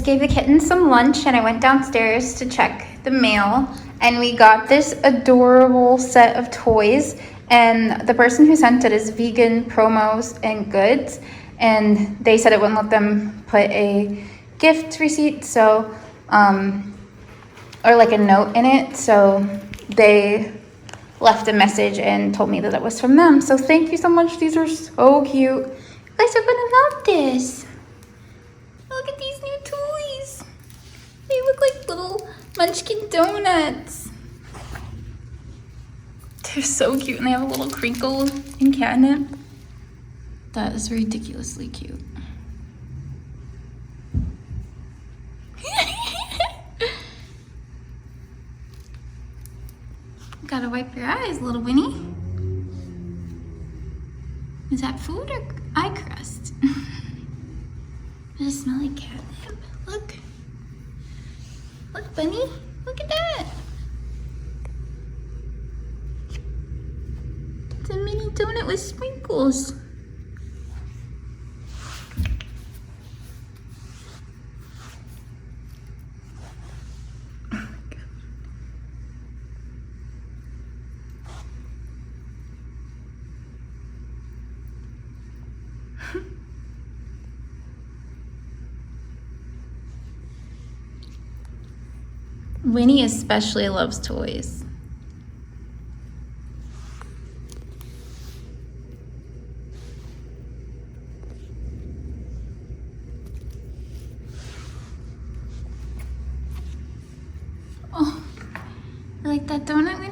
gave the kittens some lunch and I went downstairs to check the mail, and we got this adorable set of toys, and the person who sent it is Vegan Promos and Goods, and they said it wouldn't let them put a gift receipt, so or like a note in it, so they left a message and told me that it was from them. So thank you so much. These are so cute. You guys are gonna love this. Look at these new toys. They look like little munchkin donuts. They're so cute, and they have a little crinkle and catnip. That is ridiculously cute. Gotta wipe your eyes, little Winnie. Is that food or eye crust? Does it smell like catnip? Look. Look, Bunny. Look at that. It's a mini donut with sprinkles. Winnie especially loves toys. Oh, you like that donut, Winnie?